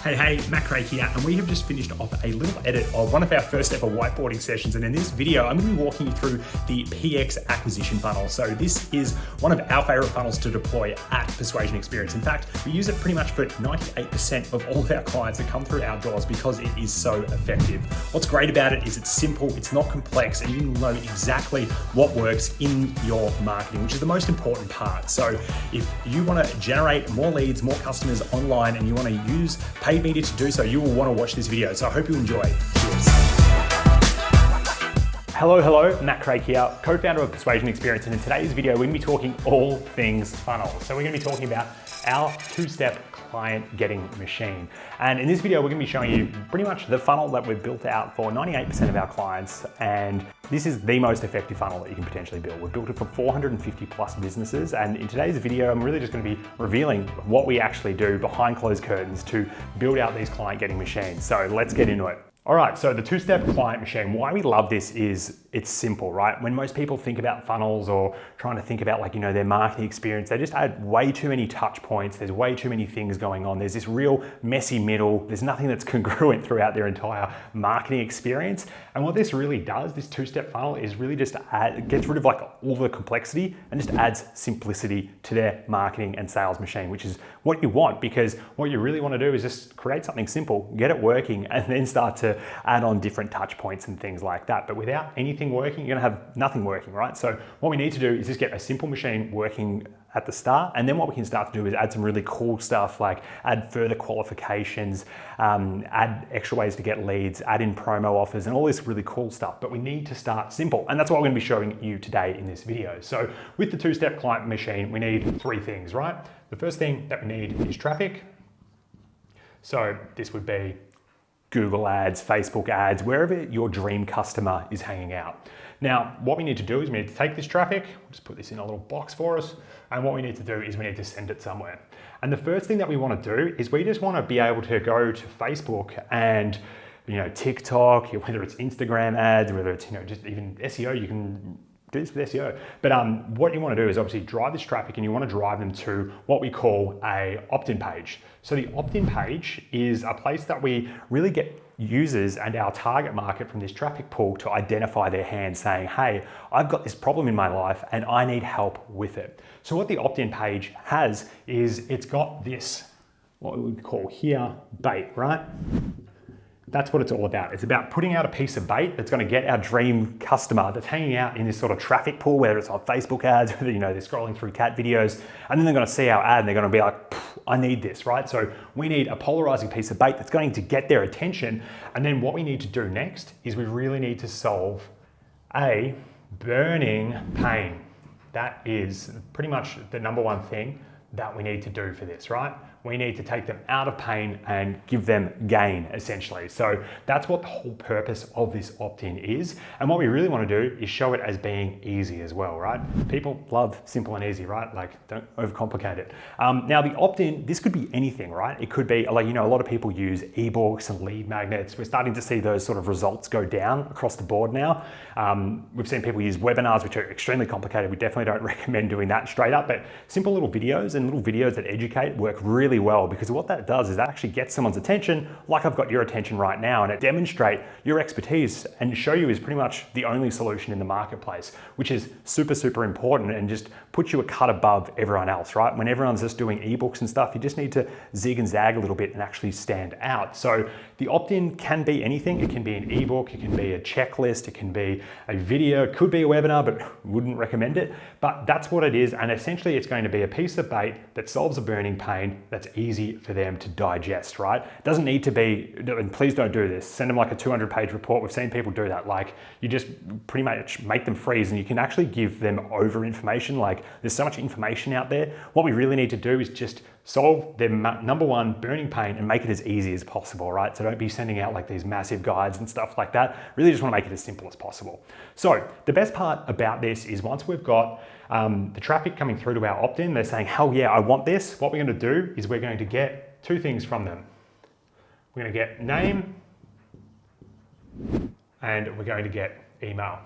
Hey, Craike here, and we have just finished off a little edit of one of our first ever whiteboarding sessions. And in this video, I'm going to be walking you through the PX acquisition funnel. So this is one of our favorite funnels to deploy at Persuasion Experience. In fact, we use it pretty much for 98% of all of our clients that come through our doors because it is so effective. What's great about it is it's simple, it's not complex, and you know exactly what works in your marketing, which is the most important part. So if you want to generate more leads, more customers online, and you want to use paid media to do so, you will want to watch this video. So I hope you enjoy. Cheers. Hello, Craike here, co-founder of Persuasion Experience, and in today's video, we're going to be talking all things funnels. So we're going to be talking about our two-step client getting machine. And in this video, we're going to be showing you pretty much the funnel that we've built out for 98% of our clients. And this is the most effective funnel that you can potentially build. We've built it for 450 plus businesses. And in today's video, I'm really just going to be revealing what we actually do behind closed curtains to build out these client getting machines. So let's get into it. All right, so the two-step client machine, why we love this is it's simple, right? When most people think about funnels or trying to think about their marketing experience, they just add way too many touch points. There's way too many things going on. There's this real messy middle. There's nothing that's congruent throughout their entire marketing experience. And what this really does, this two-step funnel, is really just gets rid of all the complexity and just adds simplicity to their marketing and sales machine, which is what you want, because what you really want to do is just create something simple, get it working, and then start to add on different touch points and things like that. But without anything working, you're gonna have nothing working, right? So what we need to do is just get a simple machine working at the start, and then what we can start to do is add some really cool stuff, like add further qualifications, add extra ways to get leads, add in promo offers, and all this really cool stuff. But we need to start simple, and that's what we're gonna be showing you today in this video. So with the two-step client machine, we need three things, right? The first thing that we need is traffic. So this would be Google ads, Facebook ads, wherever your dream customer is hanging out. Now, what we need to do is we need to take this traffic, we'll just put this in a little box for us, and what we need to do is we need to send it somewhere. And the first thing that we want to do is we just want to be able to go to Facebook and TikTok, whether it's Instagram ads, whether it's just even SEO, you can do this with SEO. But what you want to do is obviously drive this traffic, and you want to drive them to what we call a opt-in page. So the opt-in page is a place that we really get users and our target market from this traffic pool to identify their hand, saying, hey, I've got this problem in my life and I need help with it. So what the opt-in page has is it's got this, what we would call here, bait, right? That's what it's all about. It's about putting out a piece of bait that's going to get our dream customer that's hanging out in this sort of traffic pool, whether it's on Facebook ads, whether they're scrolling through cat videos, and then they're going to see our ad and they're going to be like, I need this, right? So we need a polarizing piece of bait that's going to get their attention. And then what we need to do next is we really need to solve a burning pain. That is pretty much the number one thing that we need to do for this, right? We need to take them out of pain and give them gain, essentially. So that's what the whole purpose of this opt-in is. And what we really want to do is show it as being easy as well, right? People love simple and easy, right? Don't overcomplicate it. Now the opt-in, this could be anything, right? It could be a lot of people use ebooks and lead magnets. We're starting to see those sort of results go down across the board now. We've seen people use webinars, which are extremely complicated. We definitely don't recommend doing that straight up, but simple little videos and little videos that educate work really well, because what that does is that actually gets someone's attention, like I've got your attention right now, and it demonstrates your expertise and show you is pretty much the only solution in the marketplace, which is super, super important and just puts you a cut above everyone else, right? When everyone's just doing ebooks and stuff, you just need to zig and zag a little bit and actually stand out. So the opt-in can be anything. It can be an ebook, it can be a checklist, it can be a video, it could be a webinar, but wouldn't recommend it. But that's what it is, and essentially it's going to be a piece of bait that solves a burning pain that's easy for them to digest, right? It doesn't need to be, and please don't do this, send them a 200-page report. We've seen people do that. You just pretty much make them freeze, and you can actually give them over information. There's so much information out there. What we really need to do is just solve their number one burning pain and make it as easy as possible, right? So don't be sending out these massive guides and stuff like that. Really just want to make it as simple as possible. So the best part about this is once we've got the traffic coming through to our opt-in, they're saying, hell yeah, I want this. What we're going to do is we're going to get two things from them. We're going to get name and we're going to get email.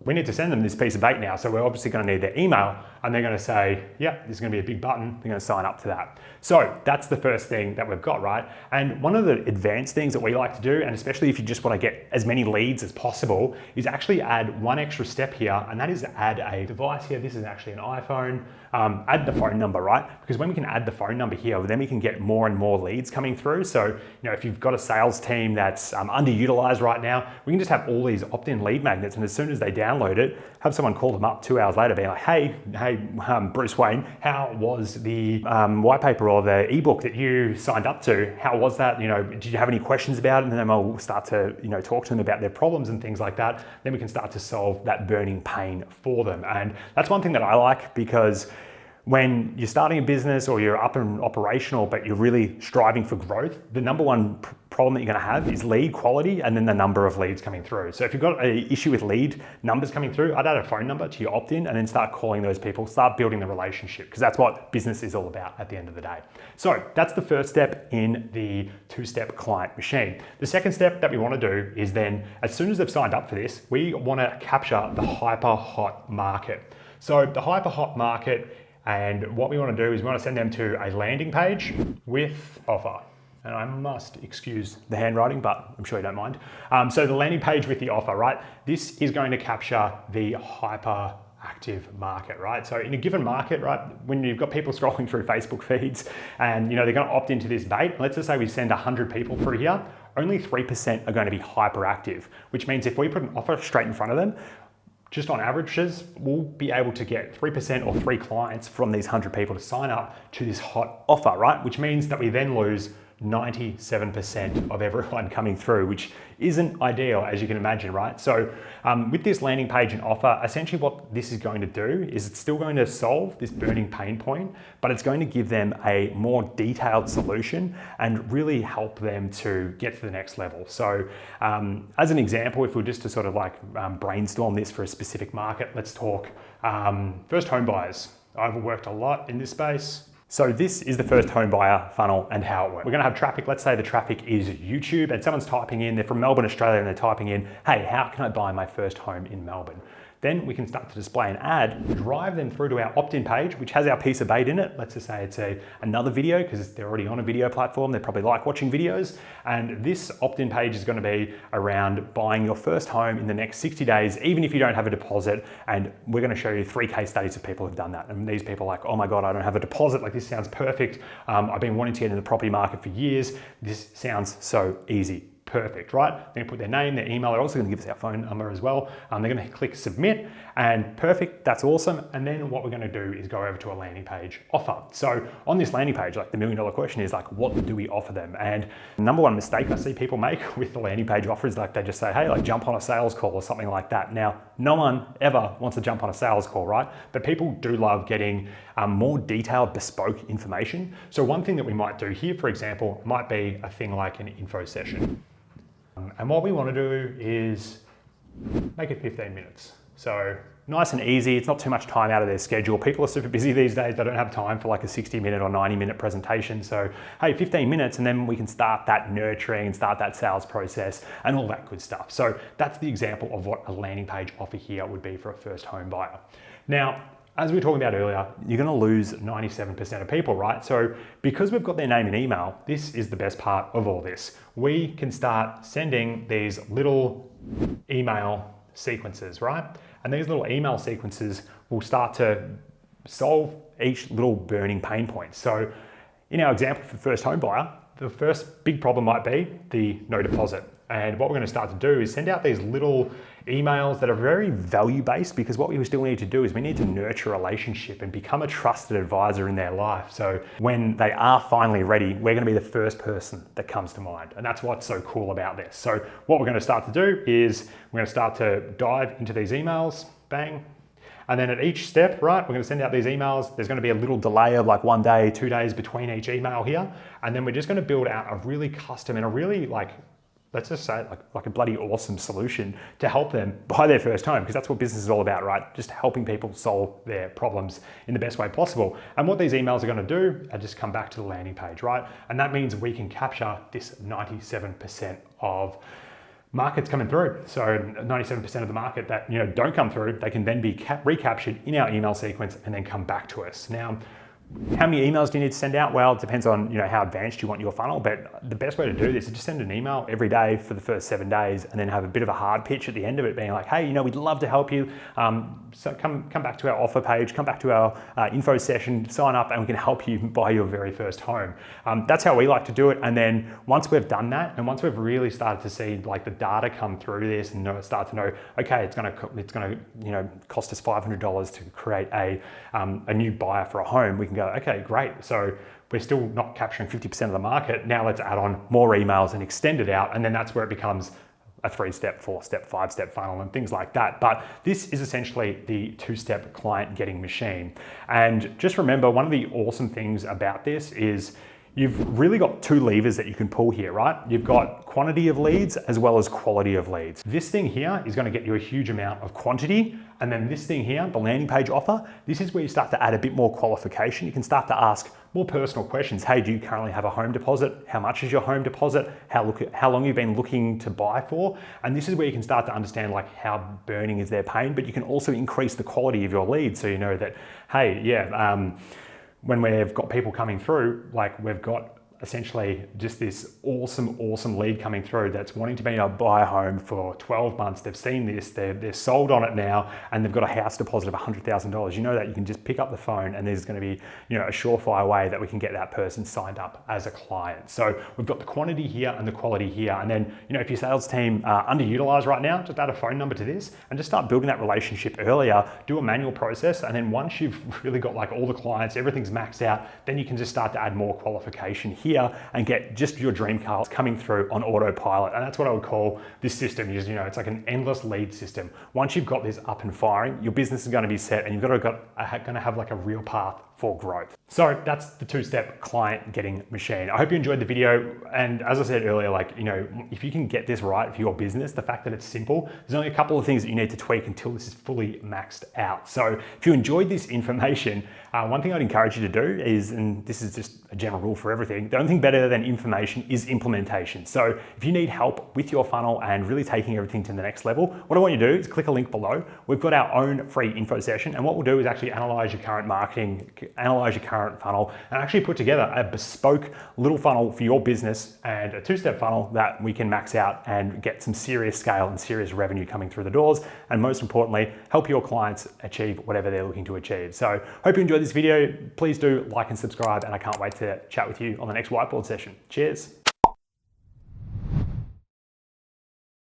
We need to send them this piece of bait now, so we're obviously going to need their email and they're going to say, yeah, there's going to be a big button. They're going to sign up to that. So that's the first thing that we've got, right? And one of the advanced things that we like to do, and especially if you just want to get as many leads as possible, is actually add one extra step here, and that is add a device here. This is actually an iPhone. Add the phone number, right? Because when we can add the phone number here, then we can get more and more leads coming through. So, if you've got a sales team that's underutilized right now, we can just have all these opt-in lead magnets, and as soon as they download it, have someone call them up 2 hours later, being like, hey, Bruce Wayne, how was the white paper or the ebook that you signed up to? How was that? Did you have any questions about it? And then we'll start to, talk to them about their problems and things like that. Then we can start to solve that burning pain for them. And that's one thing that I like, because when you're starting a business or you're up and operational, but you're really striving for growth, the number one problem that you're going to have is lead quality and then the number of leads coming through. So if you've got an issue with lead numbers coming through, I'd add a phone number to your opt-in and then start calling those people, start building the relationship, because that's what business is all about at the end of the day. So that's the first step in the two-step client machine. The second step that we want to do is then, as soon as they've signed up for this, we want to capture the hyper hot market. So the hyper hot market, and what we want to do is we want to send them to a landing page with offer. And I must excuse the handwriting, but I'm sure you don't mind. So the landing page with the offer, right? This is going to capture the hyper active market, right? So in a given market, right, when you've got people scrolling through Facebook feeds and they're going to opt into this bait, let's just say we send 100 people through here, only 3% are going to be hyperactive, which means if we put an offer straight in front of them, just on averages, we'll be able to get 3% or 3 clients from these 100 people to sign up to this hot offer, right? Which means that we then lose 97% of everyone coming through, which isn't ideal, as you can imagine, right? So with this landing page and offer, essentially what this is going to do is it's still going to solve this burning pain point, but it's going to give them a more detailed solution and really help them to get to the next level. So as an example, if we're just to sort of like brainstorm this for a specific market, let's talk first home buyers. I've worked a lot in this space. So this is the first home buyer funnel and how it works. We're gonna have traffic. Let's say the traffic is YouTube and someone's typing in, they're from Melbourne, Australia, and they're typing in, hey, how can I buy my first home in Melbourne? Then we can start to display an ad, drive them through to our opt-in page, which has our piece of bait in it. Let's just say it's another video, because they're already on a video platform. They probably like watching videos. And this opt-in page is gonna be around buying your first home in the next 60 days, even if you don't have a deposit. And we're gonna show you 3 case studies of people who've done that. And these people are like, oh my God, I don't have a deposit. Like, this sounds perfect. I've been wanting to get into the property market for years. This sounds so easy. Perfect, right? They're gonna put their name, their email. They're also gonna give us our phone number as well. They're gonna click submit, and perfect, that's awesome. And then what we're gonna do is go over to a landing page offer. So on this landing page, like, the $1 million question is like, what do we offer them? And the number one mistake I see people make with the landing page offer is like, they just say, hey, like, jump on a sales call or something like that. Now, no one ever wants to jump on a sales call, right? But people do love getting more detailed, bespoke information. So one thing that we might do here, for example, might be a thing like an info session. And what we want to do is make it 15 minutes. So nice and easy. It's not too much time out of their schedule. People are super busy these days. They don't have time for like a 60-minute or 90-minute presentation. So, hey, 15 minutes, and then we can start that nurturing and start that sales process and all that good stuff. So that's the example of what a landing page offer here would be for a first home buyer. Now, as we were talking about earlier, you're gonna lose 97% of people, right? So because we've got their name and email, this is the best part of all this. We can start sending these little email sequences, right? And these little email sequences will start to solve each little burning pain point. So in our example for first home buyer, the first big problem might be the no deposit. And what we're going to start to do is send out these little emails that are very value-based, because what we still need to do is we need to nurture a relationship and become a trusted advisor in their life. So when they are finally ready, we're going to be the first person that comes to mind. And that's what's so cool about this. So what we're going to start to do is we're going to start to dive into these emails, bang. And then at each step, right, we're going to send out these emails. There's going to be a little delay of like 1 day, 2 days between each email here. And then we're just going to build out a really custom and a really, like, let's just say like a bloody awesome solution to help them buy their first home, because that's what business is all about, right? Just helping people solve their problems in the best way possible. And what these emails are going to do are just come back to the landing page, right? And that means we can capture this 97% of markets coming through. So 97% of the market that don't come through, they can then be recaptured in our email sequence and then come back to us. Now, how many emails do you need to send out? Well, it depends on how advanced you want your funnel, but the best way to do this is just send an email every day for the first 7 days and then have a bit of a hard pitch at the end of it being like, hey, we'd love to help you. So come back to our offer page, come back to our info session, sign up and we can help you buy your very first home. That's how we like to do it. And then once we've done that and once we've really started to see like the data come through this and start to know, okay, it's gonna cost us $500 to create a new buyer for a home, we can go, okay, great. So we're still not capturing 50% of the market. Now let's add on more emails and extend it out. And then that's where it becomes a 3-step, 4-step, 5-step funnel and things like that. But this is essentially the 2-step client getting machine. And just remember, one of the awesome things about this is you've really got 2 levers that you can pull here, right? You've got quantity of leads as well as quality of leads. This thing here is going to get you a huge amount of quantity. And then this thing here, the landing page offer, this is where you start to add a bit more qualification. You can start to ask more personal questions. Hey, do you currently have a home deposit? How much is your home deposit? How long you've been looking to buy for? And this is where you can start to understand like how burning is their pain, but you can also increase the quality of your leads. So you know that, hey, when we've got people coming through, like we've got essentially just this awesome lead coming through that's wanting to be able to buy a home for 12 months. They've seen this, they're sold on it now, and they've got a house deposit of $100,000. You know that you can just pick up the phone and there's going to be a surefire way that we can get that person signed up as a client. So we've got the quantity here and the quality here. And then, if your sales team are underutilized right now, just add a phone number to this and just start building that relationship earlier, do a manual process. And then once you've really got like all the clients, everything's maxed out, then you can just start to add more qualification here and get just your dream cars coming through on autopilot. And that's what I would call this system is, it's like an endless lead system. Once you've got this up and firing, your business is going to be set and you've going to have like a real path for growth. So that's the 2-step client getting machine. I hope you enjoyed the video. And as I said earlier, if you can get this right for your business, the fact that it's simple, there's only a couple of things that you need to tweak until this is fully maxed out. So if you enjoyed this information, one thing I'd encourage you to do is, and this is just a general rule for everything, the only thing better than information is implementation. So if you need help with your funnel and really taking everything to the next level, what I want you to do is click a link below. We've got our own free info session. And what we'll do is actually analyze your current marketing, analyze your current funnel, and actually put together a bespoke little funnel for your business and a 2-step funnel that we can max out and get some serious scale and serious revenue coming through the doors. And most importantly, help your clients achieve whatever they're looking to achieve. So hope you enjoyed this video. Please do like and subscribe, and I can't wait to chat with you on the next whiteboard session. Cheers.